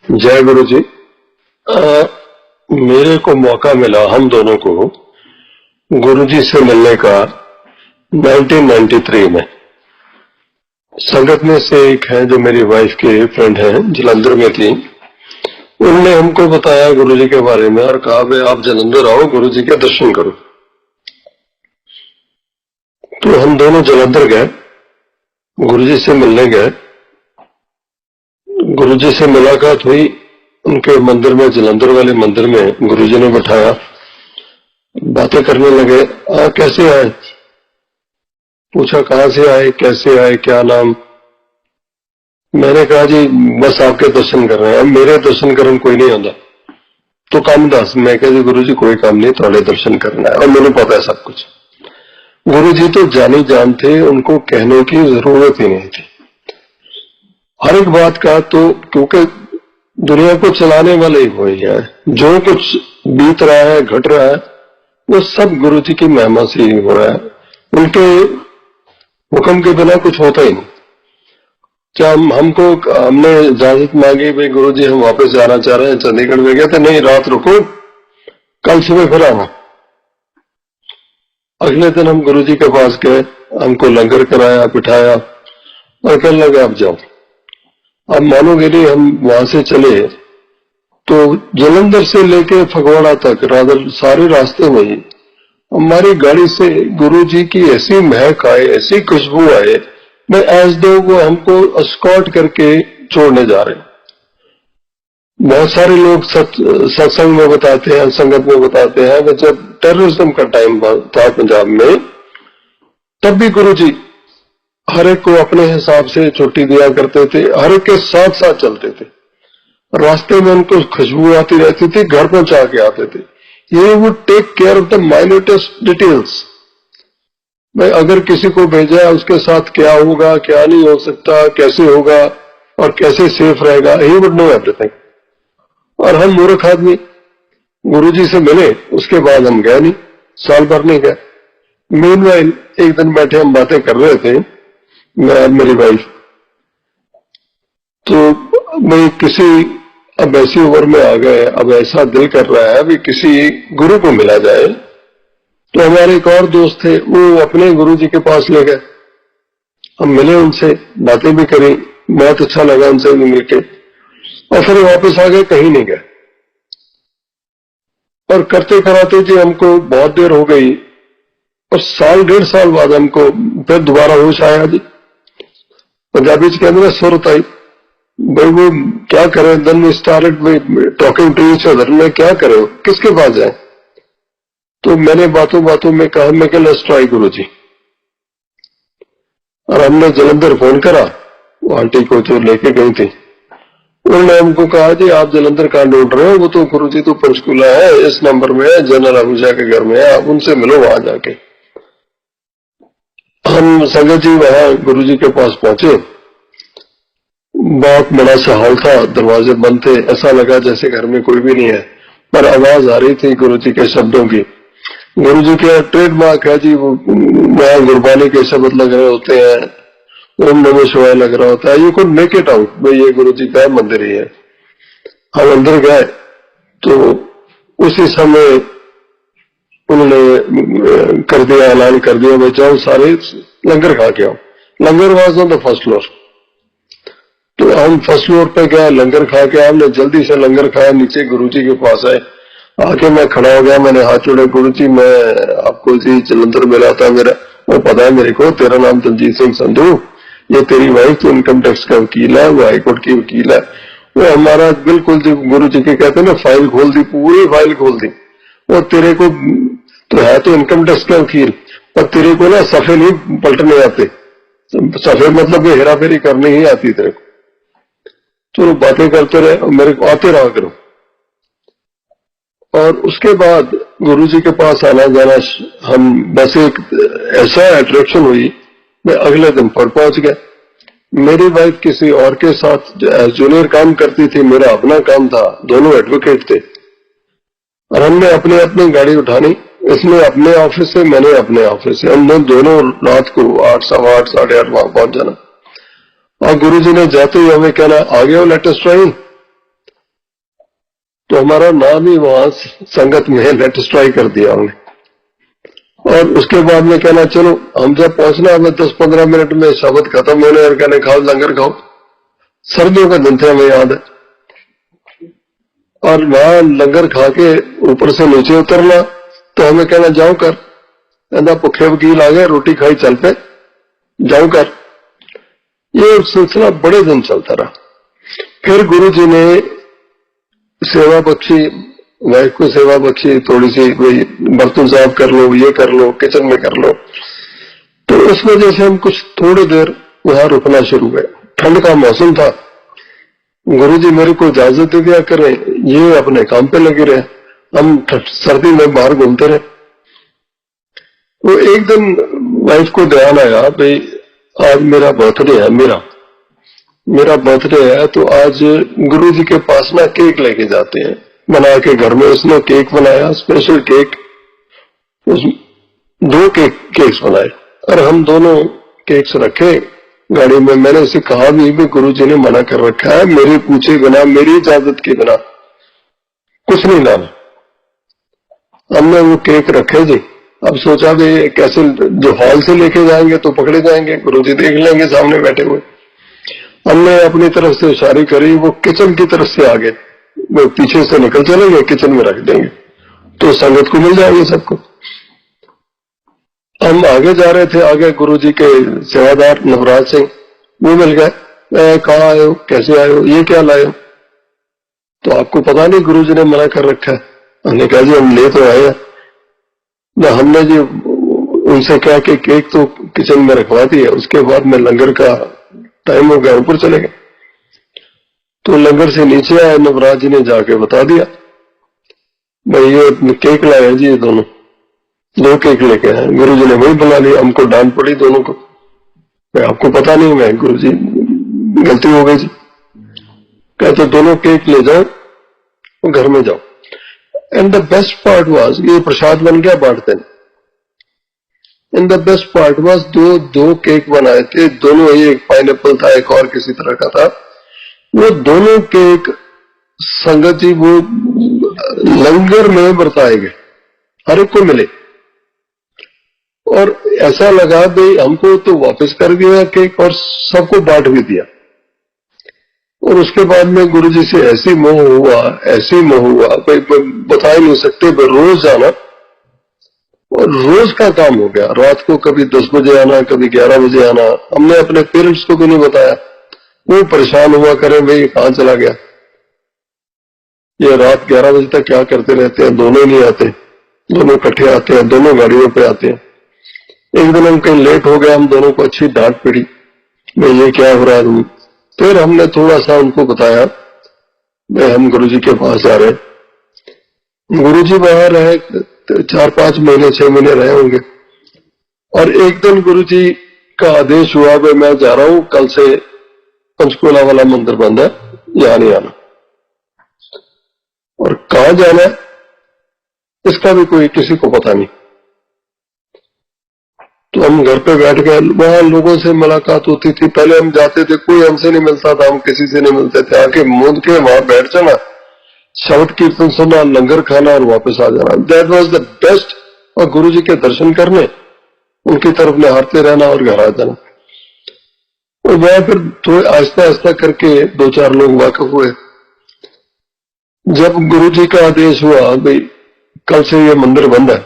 जय गुरु जी। मेरे को मौका मिला हम दोनों को गुरु जी से मिलने का 1993 में। संगत में से एक है जो मेरी वाइफ के फ्रेंड हैं, जलंधर में थी। उनने हमको बताया गुरु जी के बारे में और कहा भाई आप जलंधर आओ, गुरु जी के दर्शन करो। तो हम दोनों जलंधर गए, गुरु जी से मिलने गए। गुरु जी से मुलाकात हुई उनके मंदिर में, जलंधर वाले मंदिर में गुरु जी ने बैठाया, बातें करने लगे। कैसे आए, पूछा कहां से आए, कैसे आए, क्या नाम। मैंने कहा जी बस आपके दर्शन कर रहे हैं, मेरे दर्शन करन कोई नहीं आता तो काम दस। मैं कहा जी गुरु जी कोई काम नहीं, थोड़े दर्शन करना है और मैंने पता है सब कुछ। गुरु जी तो जानी जान थे, उनको कहने की जरूरत ही नहीं थी हर एक बात का। तो क्योंकि दुनिया को चलाने वाले ही वही है, जो कुछ बीत रहा है, घट रहा है, वो सब गुरु जी की महिमा से ही हो रहा है। उनके हुक्म के बिना कुछ होता ही नहीं। क्या हमने इजाजत मांगी भाई गुरु जी हम वापस जाना चाह रहे हैं चंडीगढ़ में, गए थे नहीं रात रुको, कल सुबह फिर आना। अगले दिन हम गुरु जी के पास गए, हमको लंगर कराया, बिठाया और कहने लगे आप जाओ। अब मानोगे नहीं, हम वहां से चले तो जलंधर से लेके फगवाड़ा तक सारे रास्ते में ही हमारी गाड़ी से गुरु जी की ऐसी महक आए, ऐसी खुशबू आए, मैं एज दो वो हमको एस्कॉर्ट करके छोड़ने जा रहे। बहुत सारे लोग सत्संग में बताते हैं, संगत में बताते हैं कि जब टेररिज्म का टाइम था पंजाब में, तब भी गुरु जी हर एक को अपने हिसाब से छुट्टी दिया करते थे, हर एक के साथ साथ चलते थे। रास्ते में उनको खुशबू आती रहती थी, घर पहुंचा के आते थे। ये would take care of the minutest details. भाई अगर किसी को भेजा है उसके साथ क्या होगा, क्या नहीं हो सकता, कैसे होगा और कैसे सेफ रहेगा, ही वुड नो एवरीथिंग। और हम मूर्ख आदमी गुरु जी से मिले, उसके बाद हम गए नहीं, साल भर नहीं गए। मीनवाइल एक दिन बैठे हम बातें कर रहे थे, मैं और मेरी वाइफ। तो मैं अब ऐसी उम्र में आ गए, अब ऐसा दिल कर रहा है भी किसी गुरु को मिला जाए। तो हमारे एक और दोस्त थे, वो अपने गुरु जी के पास ले गए, हम मिले उनसे, बातें भी करी, बहुत अच्छा लगा उनसे भी मिलके, और फिर वापस आ गए, कहीं नहीं गए। और करते कराते जी हमको बहुत देर हो गई और साल डेढ़ साल बाद हमको फिर दोबारा होश आया जी। पंजाबी के अंदर सुरत आई भाई वो क्या करें, then we started talking to each other, मैं क्या करें, किसके पास जाए। तो मैंने बातों बातों में कहा मैं क्या लेट्स ट्राई गुरु जी। और हमने जलंधर फोन करा, वो आंटी को जो लेके गई थी, उन्होंने हमको कहा जी आप जलंधर कहां ढूंढ रहे हो, वो तो गुरु जी तो पंचकूला है, इस नंबर में है, जनरल अबूजा के घर में है, आप उनसे मिलो वहां जाके। हम संगत जी वहां गुरु जी के पास पहुंचे, बहुत बड़ा सा हॉल था, दरवाजे बंद थे, ऐसा लगा जैसे घर में कोई भी नहीं है, पर आवाज आ रही थी गुरु जी के शब्दों की। गुरु जी के ट्रेडमार्क है जी, वो वहां गुरबानी के शब्द लग रहे होते हैं, ओम नमः शिवाय लग रहा होता है, you could make it out भाई ये गुरु जी का मंदिर ही है। हम अंदर गए तो उसी समय उन्होंने कर दिया, ऐलान कर दिया भाई जाओ सारे लंगर खा के आओ। Langar was on the first floor. तो हम फर्स्ट फ्लोर पे गए, लंगर खा के, हमने जल्दी से लंगर खाया, नीचे गुरु जी के पास आए, आके मैं खड़ा हो गया, मैंने हाथ जोड़े, गुरु जी मैं आपको जी जलंधर मिला था, मेरा वो पता है मेरे को, तेरा नाम तंजीत सिंह संधू, ये तेरी वाइफ तो इनकम टैक्स का वकील है, वो हाईकोर्ट की वकील है, वो हमारा बिल्कुल जी गुरु जी के कहते हैं ना फाइल खोल दी, पूरी फाइल खोल दी। और तेरे को तो है तो इनकम टैक्स का वकील, पर तेरे को ना सफे नहीं पलटने आते, सफे मतलब हेरा फेरी करनी ही आती तेरे को। तो बातें करते रहे, मेरे को आते रहा करो। और उसके बाद गुरु जी के पास आना जाना, हम बस एक ऐसा अट्रैक्शन हुई, मैं अगले दिन पर पहुंच गया। मेरी वाइफ किसी और के साथ जूनियर काम करती थी, मेरा अपना काम था, दोनों एडवोकेट थे, और हमने अपने अपनी गाड़ी उठानी, इसने अपने ऑफिस से, मैंने अपने ऑफिस से, हमने दोनों रात को 8, 8:15, 8:30 वहां पहुंच जाना। और गुरु जी ने जाते ही हमें कहना आ गए हो लेटेस्ट ट्रेन, तो हमारा नाम ही वहां संगत में लेटेस्ट ट्राई कर दिया हमने। और उसके बाद में कहना चलो हम जब पहुंचना हमें 10-15 मिनट में शब्द खत्म होने और कहने खाओ लंगर खाओ। सर्दियों का दिन थे हमें याद है। और वहां लंगर खा के ऊपर से नीचे उतरना तो हमें कहना जाओ कर, कहना भुखे वकील आ गए, रोटी खाई चल पे, जाओ कर। ये सिलसिला बड़े दिन चलता रहा। फिर गुरु जी ने सेवा बख्शी, वाइफ को सेवा बख्शी, थोड़ी सी कोई बर्तन साफ कर लो, ये कर लो, किचन में कर लो। तो उस वजह से हम कुछ थोड़ी देर वहां रुकना शुरू हुए। ठंड का मौसम था। गुरुजी मेरे को इजाजत दे दिया करें, ये अपने काम पे लगे रहे, हम सर्दी में बाहर घूमते रहे। तो एक दिन वाइफ को ध्यान आया भाई आज मेरा बर्थडे है, मेरा बर्थडे है, तो आज गुरुजी के पास ना केक लेके जाते हैं बना के। घर में उसने केक बनाया, स्पेशल केक, उस 2 केक्स बनाए और हम दोनों केक्स रखे गाड़ी में। मैंने उसे कहा भी गुरुजी ने मना कर रखा है, मेरे पूछे बिना, मेरी इजाजत के बिना कुछ नहीं लाना। हमने वो केक रखे जी। अब सोचा भी कैसे, जो हॉल से लेके जाएंगे तो पकड़े जाएंगे, गुरुजी देख लेंगे सामने बैठे हुए। हमने अपनी तरफ से इशारे करी, वो किचन की तरफ से आगे, वो पीछे से निकल चलेंगे, किचन में रख देंगे तो संगत को मिल जाएंगे सबको। हम आगे जा रहे थे, आगे गुरुजी के सेवादार नवराज सिंह वो मिल गए। कहाँ आए हो, कैसे आए हो, ये क्या लाए हो? तो आपको पता नहीं गुरुजी ने मना कर रखा है। हमने कहा जी हम ले तो आए हैं ना। हमने जी उनसे कहा कि केक तो किचन में रखवा दिया, उसके बाद में लंगर का टाइम हो गया, ऊपर चले गए। तो लंगर से नीचे आए, नवराज जी ने जाके बता दिया भाई ये केक लाए हैं जी, ये दोनों 2 केक लेके आए। गुरुजी ने वही बुला लिया, हमको डांट पड़ी दोनों को, भाई आपको पता नहीं, मैं गुरुजी गलती हो गई जी। कहते दोनों केक ले जाओ और घर में जाओ। And the best part was, ये प्रसाद बन गया बांटते। And the best part was, 2 cake बनाए थे दोनों, एक पाइनएप्पल था, एक और किसी तरह का था। वो दोनों केक संगत जी वो लंगर में बरताए गए, हर एक को मिले। और ऐसा लगा भाई हमको तो वापस कर दिया केक और सबको बांट भी दिया। और उसके बाद में गुरुजी से ऐसी मोह हुआ, ऐसी मोह हुआ, भाई बता ही नहीं सकते। रोज जाना और रोज का काम हो गया। रात को कभी 10 बजे आना, कभी 11 बजे आना। हमने अपने पेरेंट्स को भी नहीं बताया, वो परेशान हुआ करें भाई कहां चला गया, ये रात 11 बजे तक क्या करते रहते हैं। दोनों नहीं आते, दोनों इकट्ठे आते हैं, दोनों गाड़ियों पे आते हैं। एक दिन हम कहीं लेट हो गया, हम दोनों को अच्छी डांट पड़ी, भाई ये क्या हो रहा है। फिर हमने थोड़ा सा उनको बताया भाई हम गुरुजी के पास जा रहे हैं। गुरुजी वहां रहे 4-5 महीने, 6 महीने रहे होंगे। और एक दिन गुरुजी का आदेश हुआ भाई मैं जा रहा हूं, कल से पंचकूला वाला मंदिर बंद है, यहां नहीं आना। और कहां जाना है इसका भी कोई किसी को पता नहीं। तो हम घर पे बैठ गए, वहां लोगों से मुलाकात होती थी। पहले हम जाते थे, कोई हमसे नहीं मिलता था, हम किसी से नहीं मिलते थे। आके मूंद के वहां बैठ जाना, शब्द कीर्तन सुनना, लंगर खाना और वापस आ जाना। That was the best. और गुरुजी के दर्शन करने, उनकी तरफ निहारते रहना और घर आ जाना। और वहां फिर थोड़े आहिस्ता आहिस्ता करके 2-4 लोग वाकिफ हुए। जब गुरुजी का आदेश हुआ भाई कल से ये मंदिर बंद है,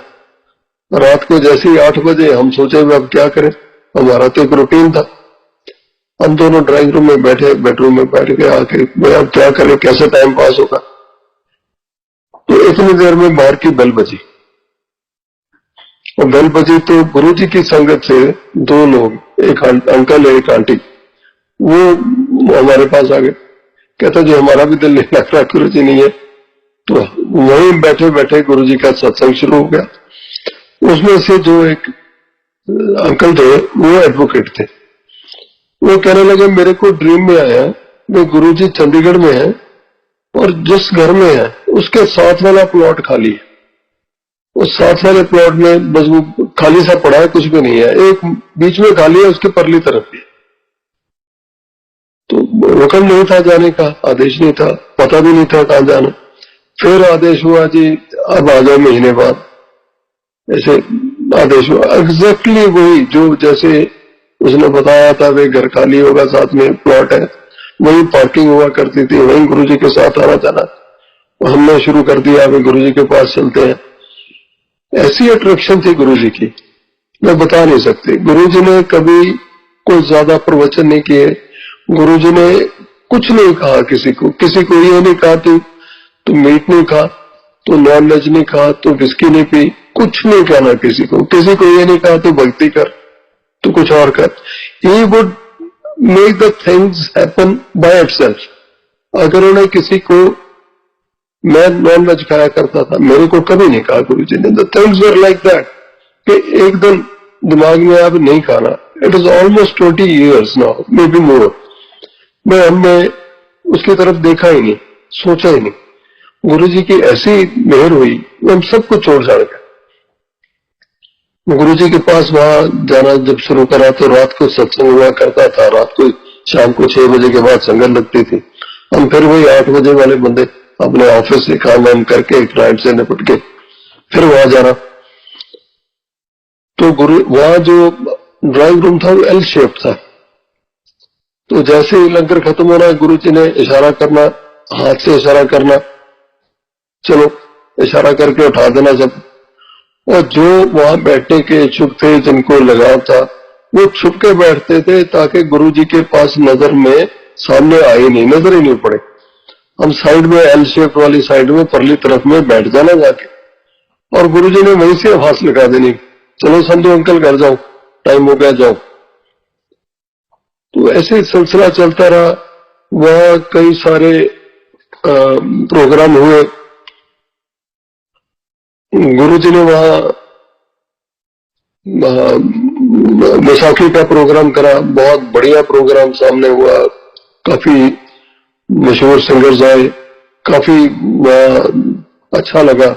रात को जैसे ही 8 बजे हम सोचे अब क्या करें, हमारा तो एक रूटीन था। हम दोनों ड्राइंग रूम में बैठे, बेडरूम में बैठ के आके भाई अब क्या करें, कैसे टाइम पास होगा। तो इतनी देर में बाहर की बेल बजी, और बेल बजी तो गुरुजी की संगत से 2 लोग, एक अंकल एक आंटी, वो हमारे पास आ गए। कहता जी हमारा भी दिल नहीं लग रहा, गुरुजी नहीं है। तो वहीं बैठे बैठे गुरुजी का सत्संग शुरू हो गया। उसमें से जो एक अंकल थे वो एडवोकेट थे। वो कहने लगे मेरे को ड्रीम में आया वो गुरुजी चंडीगढ़ में है और जिस घर में है उसके साथ वाला प्लॉट खाली है। उस साथ वाले प्लॉट में बस वो खाली सा पड़ा है, कुछ भी नहीं है। एक बीच में खाली है, उसके परली तरफ भी। तो हुक्म नहीं था जाने का, आदेश नहीं था, पता भी नहीं था कहां जाना। फिर आदेश हुआ जी अब आ जाओ महीने बाद, ऐसे आदेश हुआ। एग्जैक्टली वही जो जैसे उसने बताया था, वे घर खाली होगा, साथ में प्लॉट है, वही पार्किंग हुआ करती थी, वही गुरुजी के साथ आना जाना हमने शुरू कर दिया। अभी गुरुजी के पास चलते हैं। ऐसी अट्रैक्शन थी गुरुजी की, मैं बता नहीं सकती। गुरुजी ने कभी कोई ज्यादा प्रवचन नहीं किए, गुरुजी ने कुछ नहीं कहा किसी को ये नहीं कहा तू मीट नहीं खा, तू नॉन वेज नहीं खा, तू विस्की नहीं पी, कुछ नहीं कहना किसी को ये नहीं कहा तू भक्ति कर, तू कुछ और कर। He would make the things happen by itself. अगर उन्हें किसी को, मैं नॉन वेज खाया करता था, मेरे को कभी नहीं कहा गुरुजी ने, the things were like that कि एकदम दिमाग में अब नहीं खाना। It is almost 20 years now, may be more. मैं हमने उसकी तरफ देखा ही नहीं, सोचा ही नहीं। गुरुजी की ऐसी मेहर हुई, हम सब कुछ छोड़ छाड़ गए। गुरुजी के पास वहां जाना जब शुरू करा तो रात को सत्संग हुआ करता था, रात को शाम को 6 बजे के बाद संगत लगती थी। हम फिर वही 8 बजे वाले बंदे अपने ऑफिस से काम वाम करके क्लाइंट से निपट के फिर वहां जाना। तो गुरु वहां जो ड्राइंग रूम था वो एल शेप था। तो जैसे ही लंगर खत्म होना, गुरुजी ने इशारा करना, हाथ से इशारा करना, चलो इशारा करके उठा देना सब। और जो वहां बैठने के इच्छुक थे, जिनको लगाव था, वो छुप के बैठते थे ताकि गुरुजी के पास नजर में सामने आई नहीं, नजर ही नहीं पड़े। हम साइड में एल शेप वाली साइड में परली तरफ में बैठ जाना जाके, और गुरुजी ने वहीं से आवाज लगा देनी, चलो संधू अंकल घर जाओ, टाइम हो गया जाओ। तो ऐसे सिलसिला चलता रहा। वहां कई सारे प्रोग्राम हुए। गुरुजी ने वहां बैसाखी का प्रोग्राम करा, बहुत बढ़िया प्रोग्राम सामने हुआ। काफी मशहूर सिंगर्स आए, काफी अच्छा लगा।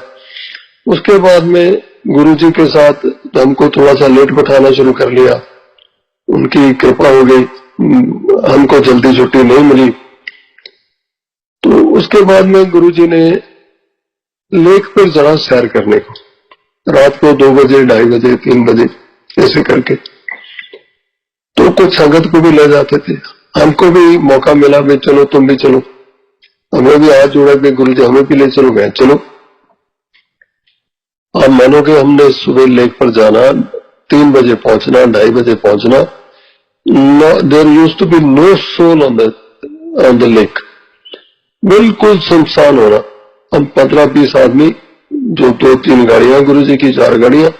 उसके बाद में गुरुजी के साथ हमको थोड़ा सा लेट बैठाना शुरू कर लिया। उनकी कृपा हो गई, हमको जल्दी छुट्टी नहीं मिली। तो उसके बाद में गुरुजी ने लेक पर जरा सैर करने को, रात को 2 बजे, 2:30 बजे, 3 बजे ऐसे करके, तो कुछ संगत को भी ले जाते थे। हमको भी मौका मिला, भी चलो तुम भी चलो। हमें भी हाथ जोड़ा कि गुरुजी हमें भी ले चलो। गए, चलो। आप मानोगे हमने सुबह लेक पर जाना, 3 बजे पहुंचना, 2:30 बजे पहुंचना। There used to be no soul on the lake, बिल्कुल सुनसान हो रहा। हम 15-20 आदमी, जो 2-3 गाड़ियां गुरुजी की, 4 गाड़ियां,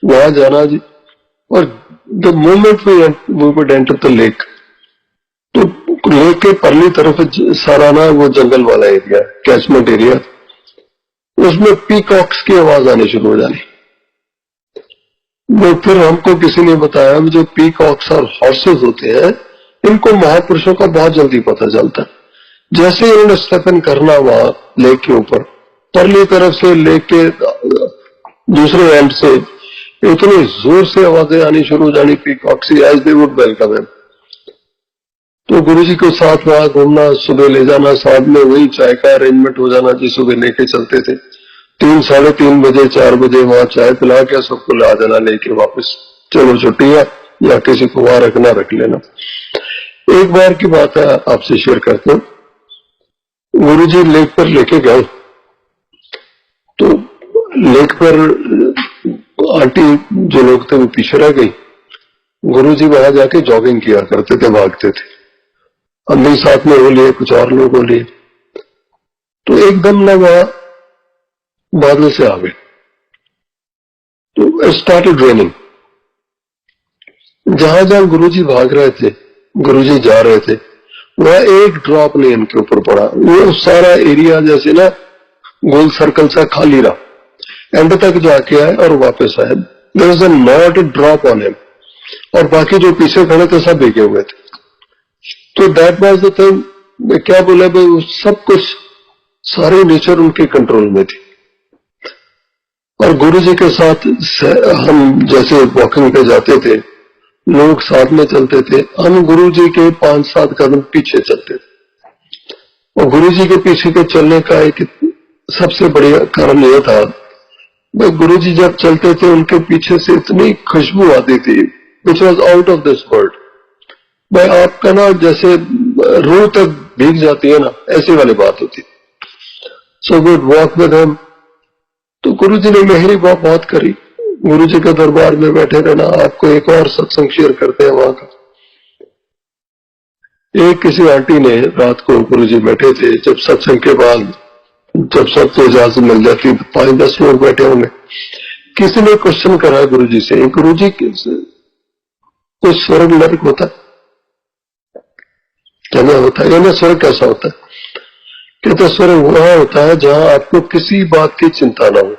वहां जाना जी। और the moment we would enter the lake, तो लेक के परली तरफ सारा ना वो जंगल वाला एरिया, कैचमेंट एरिया, उसमें पीकॉक्स की आवाज आनी शुरू हो जानी। वो फिर हमको किसी ने बताया, जो पीकॉक्स और हॉर्सेस होते हैं, इनको महापुरुषों का बहुत जल्दी पता चलता है। जैसे ही उन्होंने स्टेप इन करना वहां लेक के ऊपर, परली तरफ से लेक के दूसरे एंड से इतनी जोर से आवाजें आनी शुरू हो जानी पीकॉक्सी, as they would welcome him. तो गुरुजी को साथ वहां घूमना, सुबह ले जाना, साथ में वही चाय का अरेंजमेंट हो जाना जी, सुबह लेके चलते थे। 3-3:30 बजे, 4 बजे वहां चाय पिला के सबको ला जाना लेके वापस, चलो छुट्टियां, या किसी को वहां रखना रख लेना। एक बार की बात है, आपसे शेयर करता हूँ। गुरुजी लेक पर लेके गए, तो लेक पर आंटी जो लोग थे वो पीछे रह गई। गुरुजी वहां जाके जॉगिंग किया करते थे, भागते थे। हम भी साथ में हो लिए, कुछ और लोग हो लिए। तो एकदम ना वहां बादल से आ गए, तो स्टार्टेड रेनिंग। जहां जहां गुरुजी भाग रहे थे, गुरुजी जा रहे थे, वहां एक ड्रॉप नहीं इनके ऊपर पड़ा। वो सारा एरिया जैसे ना गोल सर्कल सा खाली रहा, एंड तक जाके आए और वापस आए। There was not a drop on him, और बाकी जो पीछे खड़े थे सब भीगे हुए थे। तो दैट वाज द थिंग। क्या बोले भाई, सब कुछ, सारी नेचर उनके कंट्रोल में थी। और गुरुजी के साथ हम जैसे वॉकिंग पे जाते थे, लोग साथ में चलते थे, हम गुरुजी के 5-7 कदम पीछे चलते थे। और गुरुजी के पीछे के चलने का एक सबसे बड़ी कारण यह था, भाई गुरुजी जब चलते थे उनके पीछे से इतनी खुशबू आती थी, which was out of this world. भाई आपका ना जैसे रूह तक भीग जाती है ना, ऐसी वाली बात होती। So good walk with him. तो गुरुजी ने मेहरी बहुत करी। गुरुजी के दरबार में बैठे रहना। आपको एक और सत्संग शेयर करते हैं वहां का। एक किसी आंटी ने रात को, गुरुजी बैठे थे जब सत्संग के बाद, जब सबको इजाजत मिल जाती, 5-10 लोग बैठे होंगे, किसी ने क्वेश्चन करा गुरुजी से, गुरुजी कोई स्वर्ग नरक होता है क्या? नहीं होता है। यानी स्वर्ग कैसा होता है? कहते स्वर्ग वहां होता है जहां आपको किसी बात की चिंता ना हो,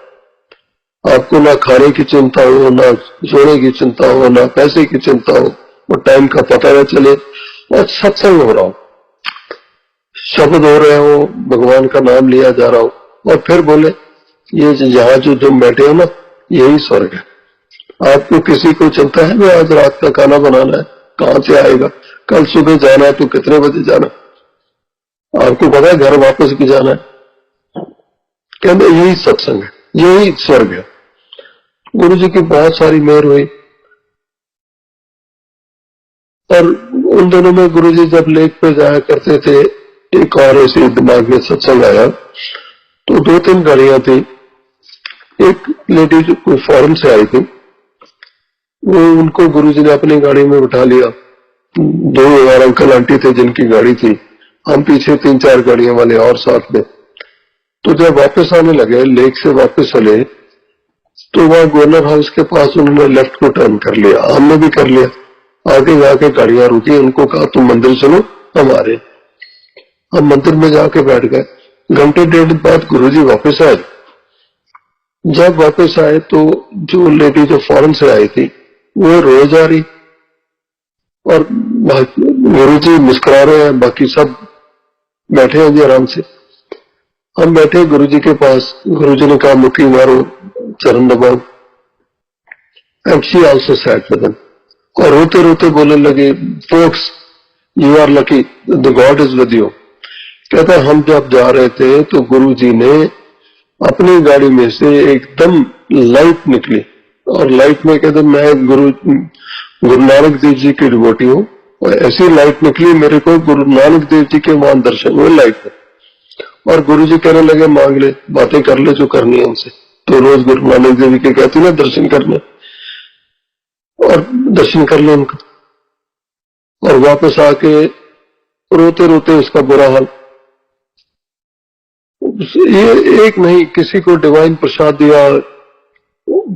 आपको ना खाने की चिंता हो, ना सोने की चिंता हो, ना पैसे की चिंता हो, और टाइम का पता न चले, और सत्संग हो रहा हो, शब्द हो रहे हो, भगवान का नाम लिया जा रहा हो, और फिर बोले ये यहाँ जो तुम बैठे हो ना, यही स्वर्ग है। आपको किसी को चिंता है मैं आज रात का खाना बनाना है, कहां से आएगा, कल सुबह जाना है तो कितने बजे जाना, आपको पता है घर वापस भी जाना है। कहते यही सत्संग है, यही स्वर्ग है। गुरु जी की बहुत सारी मेहर हुई। और उन दिनों में गुरु जी जब लेक पे जाया करते थे, एक और ऐसे दिमाग में सत्संग आया, तो 2-3 गाड़ियां थी। एक लेडी जो कोई फॉरेन से आई थी, वो उनको गुरुजी ने अपनी गाड़ी में बिठा लिया। 2 और अंकल आंटी थे जिनकी गाड़ी थी, हम पीछे 3-4 गाड़ियां वाले और साथ में। तो जब वापस आने लगे, लेक से वापस चले, तो वहां गवर्नर हाउस के पास उन्होंने लेफ्ट को टर्न कर लिया, हमने भी कर लिया। आगे जाके गाड़ियां रुकी, उनको कहा तुम मंदिर चलो, हम आ रहे। हम मंदिर में जाके बैठ गए। घंटे 1.5 बाद गुरुजी वापस आए। जब वापस आए तो जो लेडी जो फॉरेन से आई थी वो रोए जा रही, और गुरुजी मुस्कुरा रहे हैं, बाकी सब बैठे हैं जी आराम से। हम बैठे गुरुजी के पास, गुरुजी ने कहा मुट्ठी मारो, चरण दबाओ, and she also sat with him, और रोते रोते बोलने लगे, folks you are lucky, the God is with you. कहता हम जब जा रहे थे तो गुरुजी ने अपनी गाड़ी में से एकदम लाइट निकली, और लाइट में कहते मैं गुरु नानक देव जी की डिवोटी हूँ, और ऐसी लाइट निकली मेरे को, गुरु नानक देव जी के वहां दर्शन हुए लाइट में। और गुरु जी कहने लगे मांग ले, बातें कर ले जो करनी है उनसे। तो रोज गुरु नानक देव जी के कहते ना दर्शन करने, और दर्शन कर ले उनका। और वापस आके रोते रोते उसका बुरा हाल। ये एक नहीं, किसी को डिवाइन प्रसाद दिया,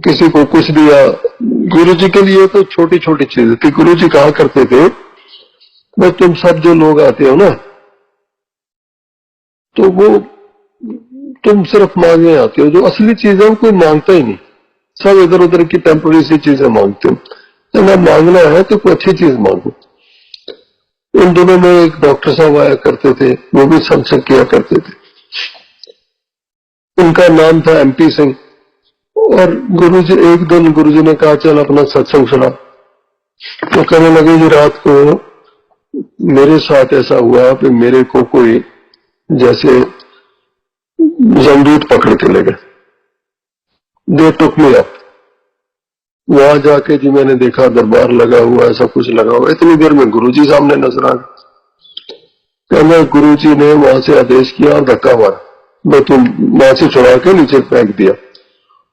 किसी को कुछ दिया। गुरु जी के लिए तो छोटी छोटी चीजें थी। गुरु जी कहा करते थे, बस तुम सब जो लोग आते हो ना, तो वो तुम सिर्फ मांगने आते हो, जो असली चीजें वो कोई मांगता ही नहीं, सब इधर उधर की टेम्पररी सी चीजें मांगते हो। तो मांगना है तो कोई अच्छी चीज मांगो। उन दिनों में एक डॉक्टर साहब आया करते थे, वो भी सत्संग किया करते थे। उनका नाम था MP सिंह। और गुरुजी, एक दिन गुरुजी ने कहा चल अपना सत्संग सुना। तो कहने लगे जी रात को मेरे साथ ऐसा हुआ कि मेरे को कोई जैसे जमदूत पकड़ के ले गए, दे टुक मी अप। वहां जाके जी मैंने देखा दरबार लगा हुआ, ऐसा कुछ लगा हुआ। इतनी देर में गुरुजी सामने नजर आ गए। कहना गुरुजी ने वहां से आदेश किया और धक्का मारा, मैं तुम वहां से छुड़ा के नीचे फेंक दिया।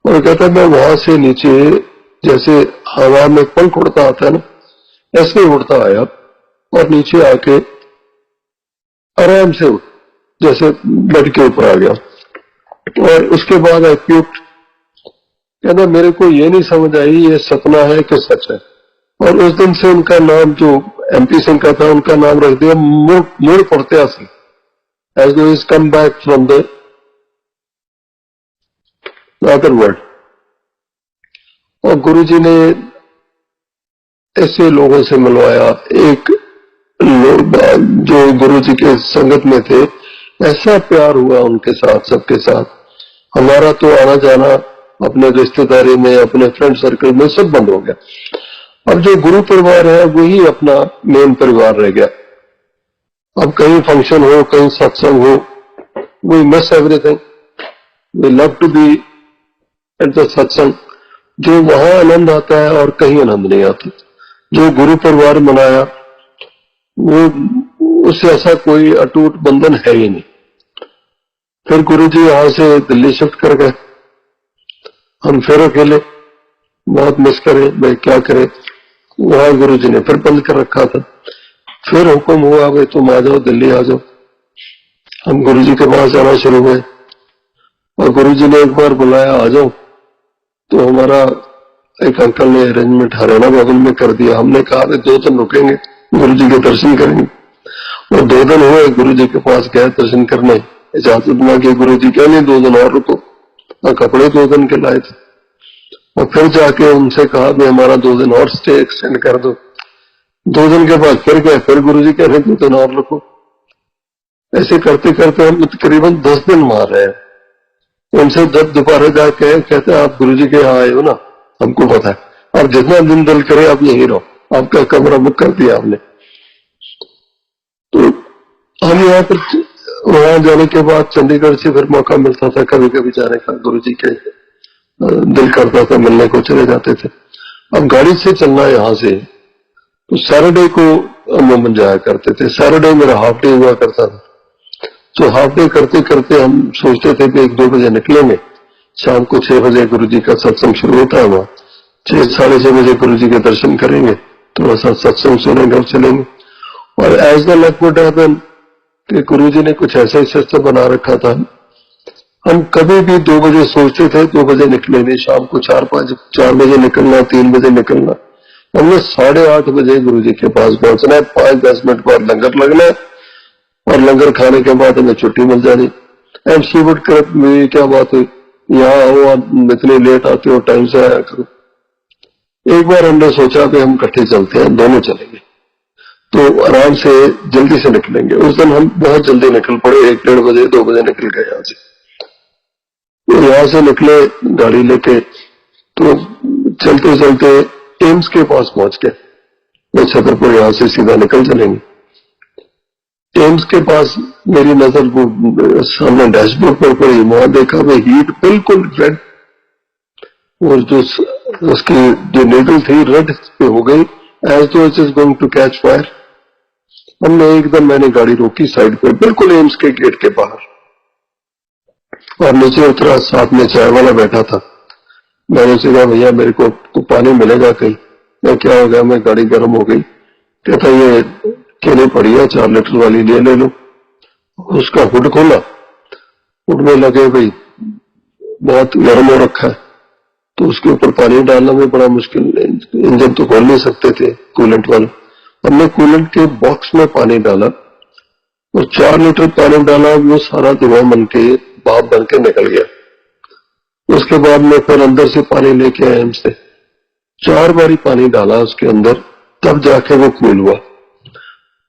और कहता मैं वहां से नीचे जैसे हवा में पंख उड़ता आता है ना, ऐसे उड़ता आया, और नीचे आके आराम से जैसे बेड के ऊपर आ गया। और उसके बाद आई प्यूक्ड। कहना मेरे को ये नहीं समझ आई ये सपना है कि सच है। और उस दिन से उनका नाम जो MP सिंह का था, उनका नाम रख दिया मूड पड़ते सिंह, एज दो is come back from the other world. और गुरुजी ने ऐसे लोगों से मिलवाया। एक लोग जो गुरुजी के संगत में थे, ऐसा प्यार हुआ उनके साथ, सबके साथ। हमारा तो आना जाना अपने रिश्तेदारी में, अपने फ्रेंड सर्कल में सब बंद हो गया। अब जो गुरु परिवार है वही अपना मेन परिवार रह गया। अब कहीं फंक्शन हो, कहीं सत्संग हो, we miss everything. We love to be at the satsang. जो वहां आनंद आता है और कहीं आनंद नहीं आता। जो गुरु परिवार मनाया वो उससे ऐसा कोई अटूट बंधन है ही नहीं। फिर गुरु जी यहां से दिल्ली शिफ्ट कर गए, हम फिर अकेले, बहुत मिस करे, भाई क्या करे। वहां गुरु जी ने फिर बंद कर रखा था। फिर हुक्म हुआ भाई तुम आ जाओ, दिल्ली आ जाओ। हम गुरु जी के पास जाना शुरू हुए और गुरु जी ने एक बार बुलाया आ जाओ, तो हमारा एक अंकल ने अरेंजमेंट हरियाणा भवन में कर दिया। हमने कहा 2 दिन रुकेंगे, गुरु जी के दर्शन करेंगे। और 2 दिन हुए, गुरु जी के पास गए दर्शन करने, इजाजत मांगी, गुरु जी कह नहीं 2 दिन और रुको, और कपड़े 2 दिन के लाए थे। और फिर जाके उनसे कहा भी हमारा 2 दिन और स्टे एक्सटेंड कर दो। 2 दिन के बाद फिर गए, फिर गुरु जी कह रहे 2 दिन और रुको। ऐसे करते करते हम तकरीबन 10 दिन वहां रहे। उनसे जब दोबारा जाके कहते आप गुरु जी के यहाँ आए हो ना, हमको पता है, आप जितना दिन दिल करे आप यहीं रहो, आपका कमरा बुक कर दिया हमने। तो हम यहाँ पर वहां जाने के बाद चंडीगढ़ से फिर मौका मिलता था कभी कभी जाने का, गुरु जी के दिल करता था मिलने को, चले जाते थे। अब गाड़ी से चलना यहाँ से, तो सैटरडे को अमूमन जाया करते थे। सैटरडे मेरा हाफ डे हुआ करता था, तो हाफ डे करते करते हम सोचते थे कि 1-2 बजे निकलेंगे। शाम को 6 बजे गुरु जी का सत्संग शुरू होता है, वहां 6-6:30 बजे गुरु जी के दर्शन करेंगे, थोड़ा सा सत्संग सुनेंगे और चलेंगे। और as the luck would happen कि गुरु जी ने कुछ ऐसा ही सिस्टम बना रखा था, हम कभी भी 2 बजे सोचते थे 2 बजे निकलेंगे, शाम को 4 बजे निकलना, 3 बजे निकलना। हमने 8:30 बजे गुरु जी के पास पहुंचना है, 5-10 मिनट बाद लंगर लगना है और लंगर खाने के बाद हमें छुट्टी मिल जानी। एंड शी वुड करप्ट मी, क्या बात हुई, यहाँ आओ, आप इतने लेट आते हो, टाइम से आया करो। एक बार हमने सोचा कि हम इकट्ठे चलते हैं, दोनों चलेंगे तो आराम से जल्दी से निकलेंगे। उस दिन हम बहुत जल्दी निकल पड़े, 1-1:30 बजे 2 बजे निकल गए यहाँ से। तो यहाँ से निकले गाड़ी लेके, तो चलते चलते एम्स के पास पहुंच गए। तो छतरपुर यहाँ से सीधा निकल चलेंगे। एम्स के पास मेरी नजर सामने डैशबोर्ड पर पड़ी, वहां देखा मैं हीट बिल्कुल रेड, और जो उसकी जो नीडल थी रेड पे हो गई, as though it is going to catch fire. हमने एकदम, मैंने गाड़ी रोकी साइड पे, बिल्कुल एम्स के गेट के बाहर, और नीचे उतरा, साथ में चाय वाला बैठा था। मैंने उसे कहा भैया मेरे को तो पानी मिलेगा कहीं? मैं क्या हो गया, मैं गाड़ी गर्म हो गई। कहता ये केले पड़ी है 4 लीटर वाली, ले लो। उसका हुड खोला, हुड में लगे भाई बहुत गर्म हो रखा है, तो उसके ऊपर पानी डालना में बड़ा मुश्किल, इंजन तो खोल नहीं सकते थे कूलेंट वाला। हमने कूलेंट के बॉक्स में पानी डाला और 4 लीटर पानी डाला, वो सारा धुआं बन के भाप बन के निकल गया। उसके बाद में फिर अंदर से पानी लेके आया, हमसे 4 बारी पानी डाला उसके अंदर, तब जाके वो कूल हुआ।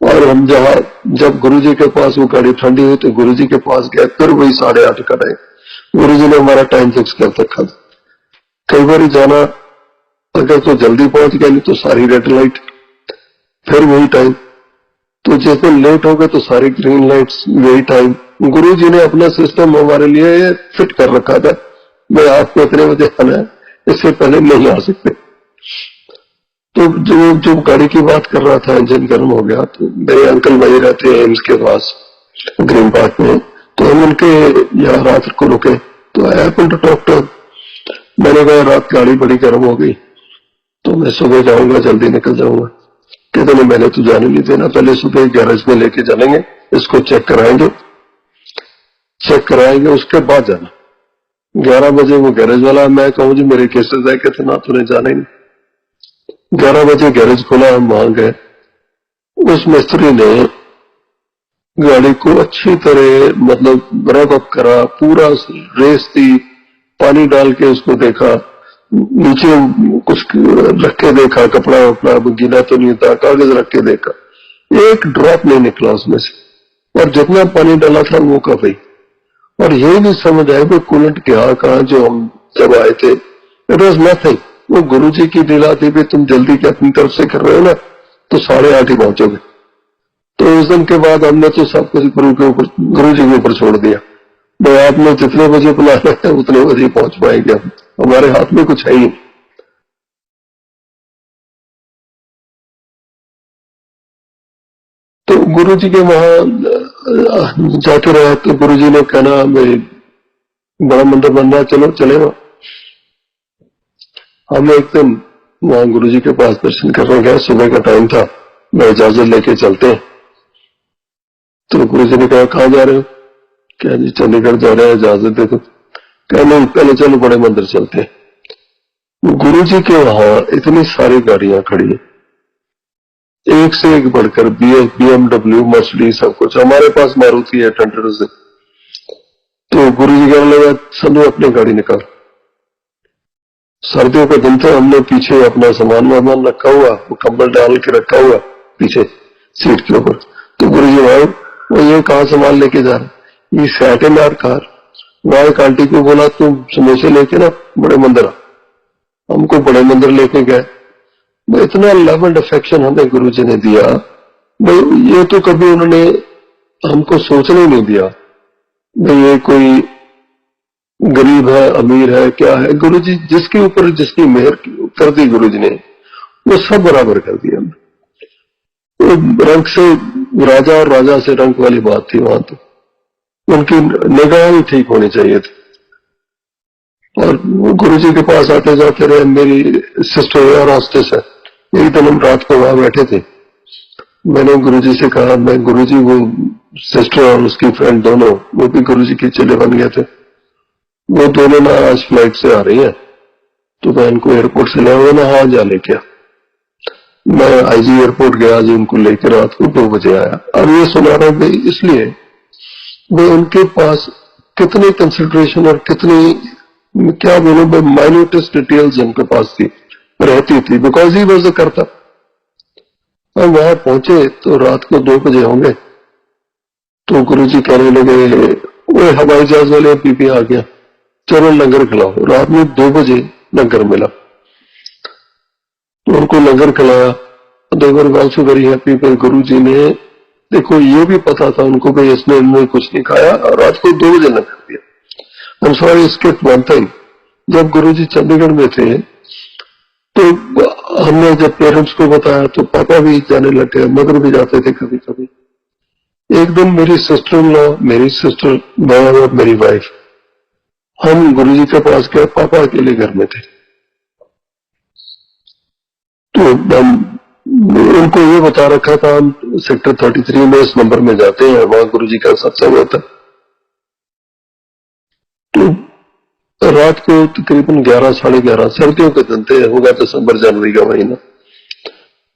और हम जब गुरुजी के पास, वो गाड़ी ठंडी हुई तो गुरुजी के पास गया, फिर वही 8:30 का टाइम। गुरुजी ने हमारा टाइम फिक्स कर रखा था। कई बार जाना अगर तो जल्दी पहुंच गया, नहीं तो सारी रेड लाइट, फिर वही टाइम। तो जिस दिन लेट हो गए तो सारी ग्रीन लाइट्स, वही टाइम। गुरुजी ने अपना सिस्टम हमारे लिए फिट कर रखा था, मैं आपको इतने बजे आना है, इससे पहले नहीं आ सकते। तो जो गाड़ी की बात कर रहा था, इंजन गर्म हो गया, तो मेरे अंकल वही रहते हैं एम्स के पास ग्रीन पार्क में, तो हम उनके यहाँ रात को रुके। तो आई हैपेंड टू टॉक टू, मैंने कहा रात गाड़ी बड़ी गर्म हो गई, तो मैं सुबह जाऊंगा, जल्दी निकल जाऊंगा। कहते नहीं, मैंने तो जाने नहीं देना, पहले सुबह गैरेज में लेके चलेंगे, इसको चेक कराएंगे, उसके बाद जाना। 11 बजे वो गैरेज वाला, मैं कहूँ जी मेरे केसेस है, कहते ना तूने जाना ही नहीं। 11 बजे गैरेज खोला, हम वहां गए। उस मिस्त्री ने गाड़ी को अच्छी तरह मतलब रब अप करा, पूरा रेस थी, पानी डाल के उसको देखा, नीचे कुछ रख के देखा, कपड़ा वपड़ा गीला तो नहीं था, कागज रख के देखा, एक ड्रॉप नहीं निकला उसमें से। और जितना पानी डाला था वो काफी। और यही नहीं समझ आया वो कूलेंट कहाँ जो हम जब आए थे, इट वॉज नथिंग। वो गुरुजी की लीला थी भी तुम जल्दी क्या अपनी तरफ से कर रहे हो ना, तो 8:30 ही पहुंचोगे। तो उस दिन के बाद हमने तो सब कुछ गुरु जी के ऊपर छोड़ दिया। भाई आपने जितने बजे बुलाना है उतने बजे पहुंच पाएंगे हम, हमारे हाथ में कुछ है ही। तो गुरु जी के वहां जाते रहे तो गुरु जी ने कहना भाई बड़ा मंदिर बन रहा है, चलो चलेगा। हम एक दिन वहां गुरु जी के पास दर्शन करने गए, सुबह का टाइम था, मैं इजाजत लेके चलते हैं। तो गुरु जी ने कहा कहाँ जा रहे हो? क्या जी चंडीगढ़ जा रहे हैं, इजाजत दे दो। कहा नहीं पहले चलो बड़े मंदिर चलते हैं। गुरु जी के वहां इतनी सारी गाड़ियां खड़ी है, एक से एक बढ़कर BMW मर्सिडीज सब कुछ। हमारे पास मारुति है टंडर से। तो गुरु जी कहने लगा संधू अपनी गाड़ी निकाल। सर्दियों का दिन था, हमने पीछे अपना सामान वामान रखा हुआ, वो कंबल डाल के रखा हुआ पीछे सीट के ऊपर। तो गुरु जी भाई वो ये कहाँ सामान लेके जा रहे, ये सेट इन आर कार। वहां एक आंटी को बोला तुम समोसे लेके ना बड़े मंदिर आ, हमको बड़े मंदिर लेके गए। भाई इतना लव एंड अफेक्शन हमें गुरु जी ने दिया, भाई ये तो कभी उन्होंने हमको सोचने ही नहीं दिया भाई ये कोई गरीब है अमीर है क्या है। गुरु जी जिसके ऊपर जिसकी मेहर कर दी गुरु जी ने, वो सब बराबर कर दिया। तो रंग से राजा और राजा से रंग वाली बात थी वहां। तो उनकी निगाह ही ठीक होनी चाहिए थी। और गुरु जी के पास आते जाते रहे। मेरी सिस्टर एयर हॉस्टेस है, एक दिन हम रात को वहां बैठे थे। मैंने गुरु जी से कहा, मैं गुरु जी वो सिस्टर और उसकी फ्रेंड दोनों वो भी गुरु जी के चेले बन गए थे, वो दोनों ना आज फ्लाइट से आ रही है, तो मैं इनको एयरपोर्ट से ले आऊंगा ना। हाँ जा लेके आ। मैं आईजी एयरपोर्ट गया जी, उनको लेकर रात को 2 बजे आया। और ये सुना रहा भाई इसलिए वो उनके पास कितनी कंसिडरेशन और कितनी क्या बोलो भाई माइन्यूटेस्ट डिटेल्स उनके पास थी रहती थी, बिकॉज ही वॉज द करता। और वहां पहुंचे तो रात को 2 बजे होंगे। तो गुरु जी कहने लगे वो हवाई जहाज वाले पीपी आ गया, चलो लंगर खिलाओ। रात में 2 बजे लंगर मिला, तो उनको लंगर खिलाया। They were also very happy. फिर गुरु जी ने देखो ये भी पता था उनको कि इसने इनमें कुछ नहीं खाया, और रात को 2 बजे लंगर दिया। हम सॉरी स्किप वन थिंग, जब गुरु जी चंडीगढ़ में थे तो हमने जब पेरेंट्स को बताया तो पापा भी जाने लगे, मदर भी जाते थे कभी कभी। एक दिन मेरी सिस्टर इन लॉ, मेरी सिस्टर, मैं और मेरी वाइफ, हम गुरु जी के पास गए। पापा अकेले घर में थे। तो हम उनको ये बता रखा था हम सेक्टर 33 में इस नंबर में जाते हैं, वहां गुरु जी का सत्संग होता है। तो रात को तकरीबन 11 साढ़े 11, सर्दियों के दिन थे, होगा दिसंबर जनवरी का महीना।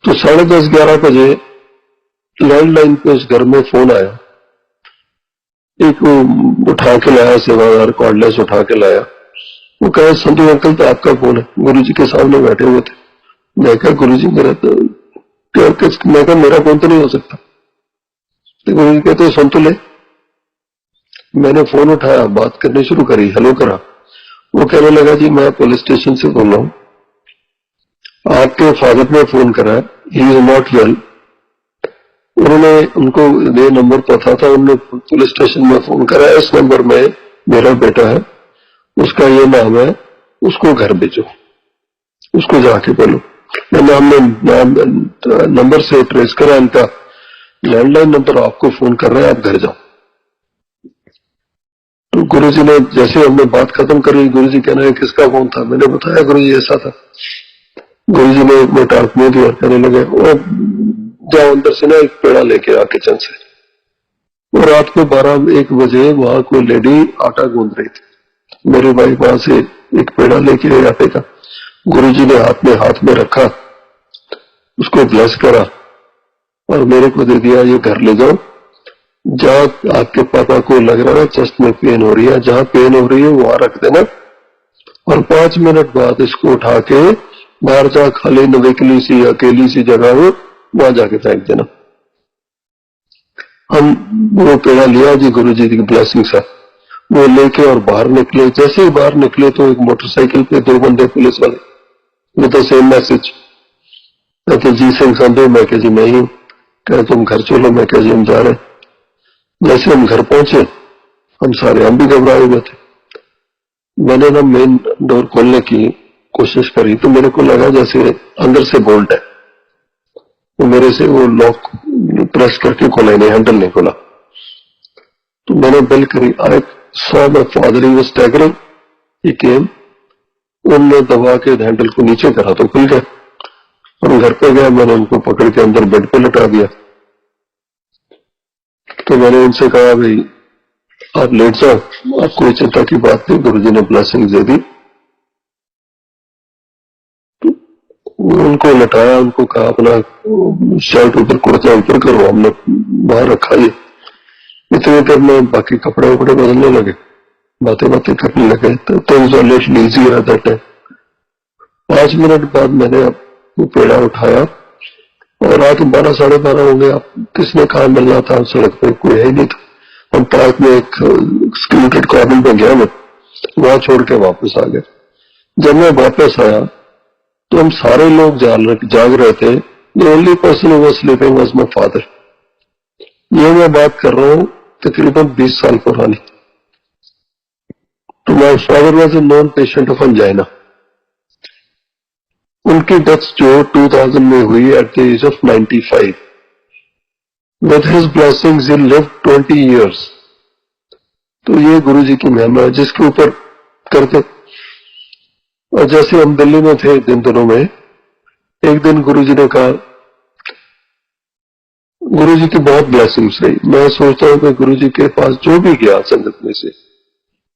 तो 10:30 11 बजे लैंडलाइन पे उस घर में फोन आया। एक उठा के लाया सेवादार, कॉर्डलेस उठा के लाया। वो कहे संधू अंकल तो आपका फोन है। गुरु जी के सामने बैठे हुए थे। मैं कहा गुरु जी मेरा तो मैं कहा मेरा फोन तो नहीं हो सकता। तो गुरु जी कहते सुन तो ले। मैंने फोन उठाया, बात करनी शुरू करी, हेलो करा। वो कहने लगा जी मैं पुलिस स्टेशन से बोल रहा हूँ, आपके फादर ने फोन करा, ही इज नॉट वेल। उन्होंने उनको ये नंबर पता था, उन्होंने पुलिस स्टेशन में फोन करा, इस नंबर में मेरा बेटा है, उसका ये नाम है, उसको घर भेजो, उसको जाके बोलो। मैंने हमने नंबर से ट्रेस करा इनका लैंडलाइन नंबर, आपको फोन कर रहे हैं, आप घर जाओ। तो गुरु जी ने जैसे हमने बात खत्म करी, गुरु जी कहना है किसका फोन था। मैंने बताया गुरु जी ऐसा था। गुरु जी ने एक मिनट आंख में दी और कहने लगे वो जाओ अंदर से ना एक पेड़ा लेके आ किचन से। वो रात को 12-1 बजे वहां कोई लेडी आटा गूंद रही थी। मेरे भाई वहां से एक पेड़ा लेके आए आटे का। गुरु जी ने हाथ में रखा, उसको ब्लेस करा और मेरे को दे दिया, ये घर ले जाओ। जहां आपके पापा को लग रहा है चेस्ट में पेन हो रही है, जहां पेन हो रही है वहां रख देना, और 5 मिनट बाद इसको उठा के बाहर जा खाली नवेकली सी अकेली सी जगह हो वहां जाके फेंक देना। हम वो पेड़ा लिया जी, गुरु जी की ब्लेसिंग से वो लेके और बाहर निकले। जैसे ही बाहर निकले तो एक मोटरसाइकिल पे 2 बंदे पुलिस वाले विद द सेम मैसेज। कहते जी सिंह संधू, मैं कह जी मैं ही हूं। कह तुम घर चलो, मैं कह जी हम जा रहे। जैसे हम घर पहुंचे हम भी घबराए हुए थे। मैंने ना मेन डोर खोलने की कोशिश करी तो मेरे को लगा जैसे अंदर से बोल्ट है, तो मेरे से वो लॉक प्रेस करके खोला ही नहीं, हैंडल नहीं खोला। तो मैंने बेल करी। I saw my father, he was staggering, he came, उनने दबा के हैंडल को नीचे करा तो खुल गया। हम घर पे गया, मैंने उनको पकड़ के अंदर बेड पे लटा दिया। तो मैंने उनसे कहा, भाई आप लेट जाओ, आप कोई चिंता की बात नहीं, गुरुजी ने ब्लेसिंग दे दी। उनको लटाया, उनको कहा अपना शर्ट ऊपर, कुर्ता ऊपर करो, हमने बाहर रखा। ये इतनी देर में बाकी कपड़े वपड़े बदलने लगे, बातें बातें करने लगे। तो लेट लीजी रहता है। 5 मिनट बाद मैंने वो पेड़ा उठाया और रात 12 साढ़े 12 हो गया। किसने कहा मिलना था, सड़क पे कोई है ही नहीं था। हम पार्क में एक स्क्रीटेड कॉर्नर पे गया, मैं वहां छोड़ के वापस आ गया। जब मैं वापस आया तो हम सारे लोग जाग रहे थे। The only person who was sleeping was my father. ये मैं बात कर रहा हूँ तकरीबन 20 साल पुरानी। तो my father was a known patient of angina. उनकी डेथ जो 2000 में हुई at the age of 95। With his blessings he lived 20 years। तो ये गुरु जी की महिमा है जिसके ऊपर करते। और जैसे हम दिल्ली में थे दिन दिनों में, एक दिन गुरु जी ने कहा, गुरु जी की बहुत ब्लेसिंग्स रही। मैं सोचता हूँ कि गुरु जी के पास जो भी गया संगत में से,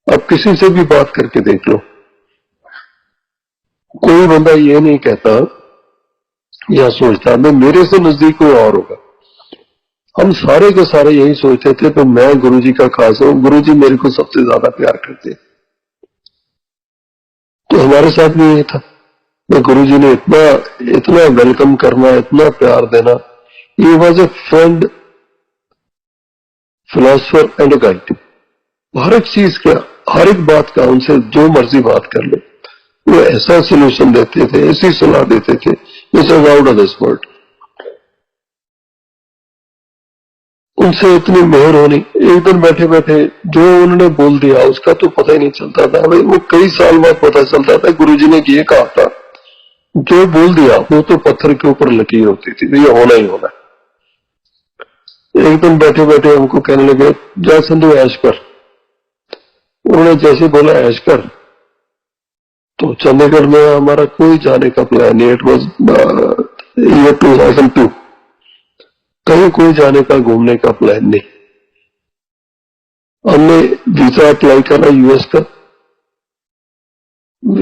आप किसी से भी बात करके देख लो, कोई बंदा ये नहीं कहता या सोचता मैं मेरे से नजदीक कोई और होगा। हम सारे के सारे यही सोचते थे तो मैं गुरु जी का खास हूं, गुरु जी मेरे को सबसे ज्यादा प्यार करते। तो हमारे साथ भी यही था। तो गुरु जी ने इतना इतना वेलकम करना, इतना प्यार देना। He was a friend, philosopher and a guide. हर एक चीज का, हर एक बात का उनसे जो मर्जी बात कर ले, वो ऐसा सोल्यूशन देते थे, ऐसी सलाह देते थे जैसे आउट ऑफ दिस वर्ल्ड। उनसे इतनी मेहर होनी। एक दिन बैठे बैठे जो उन्होंने बोल दिया उसका तो पता ही नहीं चलता था भाई। वो कई साल बाद पता चलता था गुरुजी ने ये कहा था, जो बोल दिया वो तो पत्थर के ऊपर लकीर होती थी, ये होना ही होना। एक दिन बैठे बैठे हमको कहने लगे, जा संधु ऐश कर। उन्होंने जैसे बोला ऐश कर, तो चंडीगढ़ में हमारा कोई जाने का प्लान नहीं। It was year 2002। कहीं कोई जाने का, घूमने का प्लान नहीं। हमने वीजा अप्लाई करा यूएस का।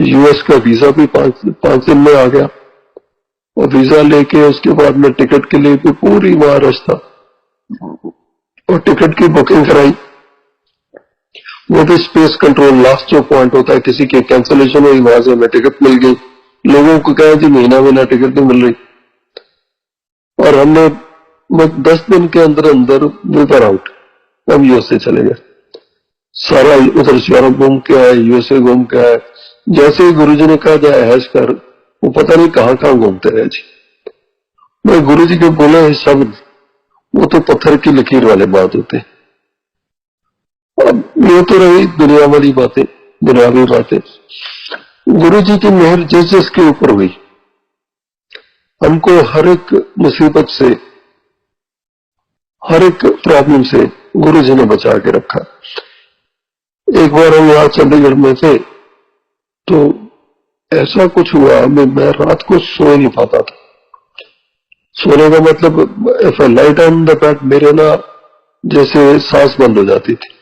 यूएस का वीजा भी पांच दिन में आ गया। और वीजा लेके उसके बाद में टिकट के लिए भी पूरी महाराष्ट्र और टिकट की बुकिंग कराई। वो भी स्पेस कंट्रोल लास्ट जो पॉइंट होता है, किसी की कैंसिलेशन हुई, वहां से हमें टिकट मिल गई। लोगों को कहा जी महीना टिकट नहीं मिल रही। और हमने 10 दिन के अंदर अंदर वी वर आउट। हम यूएसए चले गए। सारा उधर यूरोप घूम के आए, यूएसए घूम के आए। जैसे ही गुरुजी ने कहा जाए हैश कर, वो पता नहीं कहां कहां घूमते रहे जी। मैं गुरुजी के बोले शब्द वो तो पत्थर की लकीर वाले बात होते। अब ये तो रही दुनिया वाली बातें, दुनियावी बातें। गुरुजी की मेहर जिस जिसके ऊपर हुई, हमको हर एक मुसीबत से, हर एक प्रॉब्लम से गुरुजी ने बचा के रखा। एक बार हम यहाँ चंडीगढ़ में थे तो ऐसा कुछ हुआ, मैं रात को सो नहीं पाता था। सोने का मतलब if I lie down the bed, मेरे ना जैसे सांस बंद हो जाती थी।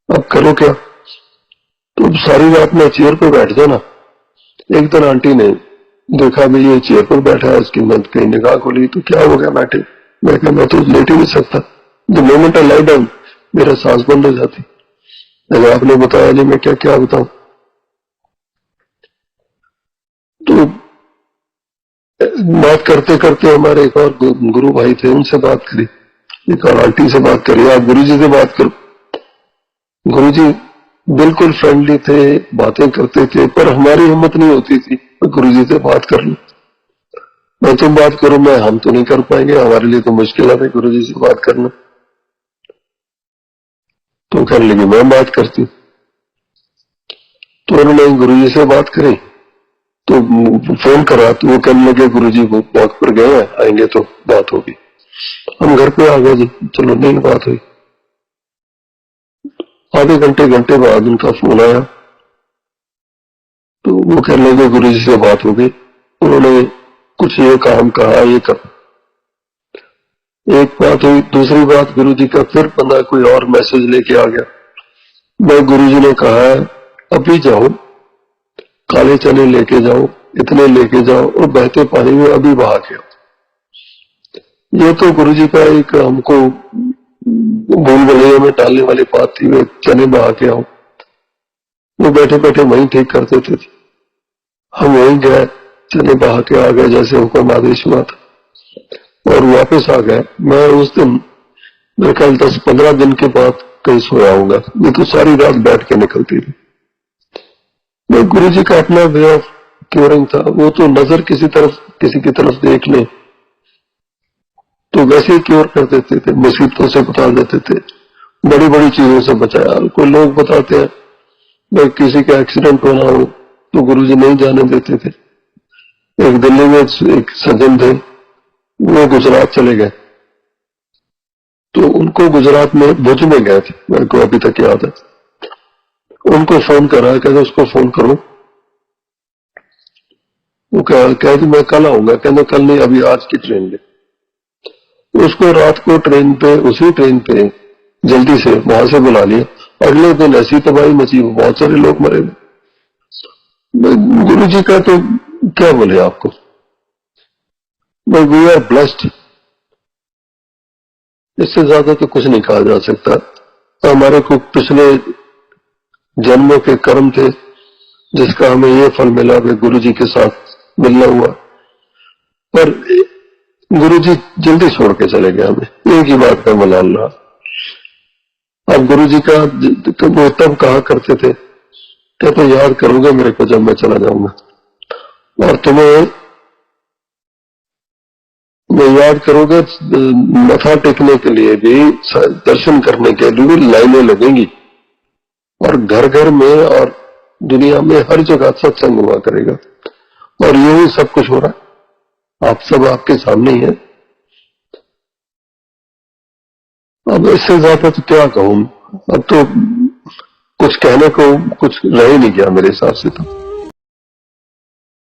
अब करो क्या? तो सारी रात में चेयर पर बैठ जाना। एक दिन आंटी ने देखा भी ये चेयर पर बैठा है, इसकी मैं कहीं निगाह खोली तो क्या हो गया बैठे। मैं कहा मैं तो लेट ही नहीं सकता। The moment I lie down मेरा सांस बंद हो जाती। अगर आपने बताया नहीं मैं क्या क्या बताऊं। तो बात करते करते हमारे एक और गुरु भाई थे, उनसे बात करी। एक और आंटी से बात करी, आप गुरुजी से बात करो। गुरुजी बिल्कुल फ्रेंडली थे, बातें करते थे, पर हमारी हिम्मत नहीं होती थी गुरुजी से बात कर लूं। मैं तुम बात करो, मैं हम तो नहीं कर पाएंगे, हमारे लिए तो मुश्किल है गुरुजी से बात करना। तो कहने लगी मैं बात करती हूँ। तो उन्होंने गुरुजी से बात करी, तो फोन करा, तो वो कहने लगे गुरुजी वो वॉक पर गए हैं, आएंगे तो बात होगी। हम घर पे आ गए जी, चलो नहीं बात हुई। आधे घंटे बाद उनका फोन आया, तो वो कहने लगे गुरुजी से बात हो गई, उन्होंने कुछ ये काम कहा, ये कहा। एक बात हुई, दूसरी बात गुरुजी का फिर बंदा कोई और मैसेज लेके आ गया। मैं गुरुजी ने कहा है अभी जाओ, काले चने लेके जाओ, इतने लेके जाओ और बहते पानी में अभी बहा के आओ। ये तो गुरुजी का एक हमको भूल भुलैया में डालने वाली बात थी, वे चने बहा के आओ। वो बैठे बैठे वहीं ठीक कर देते थे। हम वहीं गए, चने बहा के आ गए जैसे हुक्म आदेश हुआ था और वापस आ गए। मैं उस दिन मेरे ख्याल 10-15 दिन के बाद कहीं सोया होगा, ये तो सारी रात बैठ के निकलती थी। मैं गुरुजी का अपना वे ऑफ क्योरिंग था, वो तो नजर किसी की तरफ देख ले तो वैसे ही क्योर कर देते थे, मुसीबतों से बता देते थे, बड़ी बड़ी चीजों से बचाया। कोई लोग बताते हैं भाई किसी का एक्सीडेंट होना हो तो गुरुजी नहीं जाने देते थे। एक दिल्ली में एक सज्जन थे, वो गुजरात चले गए, तो उनको गुजरात में भुज में गए थे, मेरे को अभी तक याद है। उनको फोन करा, कहते उसको फोन करो। वो कहते मैं कल आऊंगा, कहते कल नहीं अभी आज की ट्रेन ले। उसको रात को ट्रेन पे, उसी ट्रेन पे जल्दी से वहां से बुला लिया। अगले दिन ऐसी तबाही मची, बहुत सारे लोग मरे। गुरु जी का तो क्या बोले आपको, वी आर ब्लेस्ड, इससे ज्यादा तो कुछ नहीं कहा जा सकता। हमारे को पिछले जन्मों के कर्म थे जिसका हमें ये फल मिला, वे गुरु जी के साथ मिलना हुआ। पर गुरु जी जल्दी छोड़ के चले गए हमें, एक ही बात का मलाल रहा। अब गुरु जी का वो तब कहा करते थे, कहते याद करोगे मेरे को जब मैं चला जाऊंगा, और तुम्हें मैं याद करोगे, मथा टेकने के लिए भी, दर्शन करने के लिए भी लाइनें लगेंगी, और घर घर में और दुनिया में हर जगह सत्संग हुआ करेगा। और यही सब कुछ हो रहा है, आप सब आपके सामने ही है। अब इससे ज्यादा तो क्या कहूं, अब तो कुछ कहने को कुछ रह ही नहीं गया मेरे हिसाब से तो।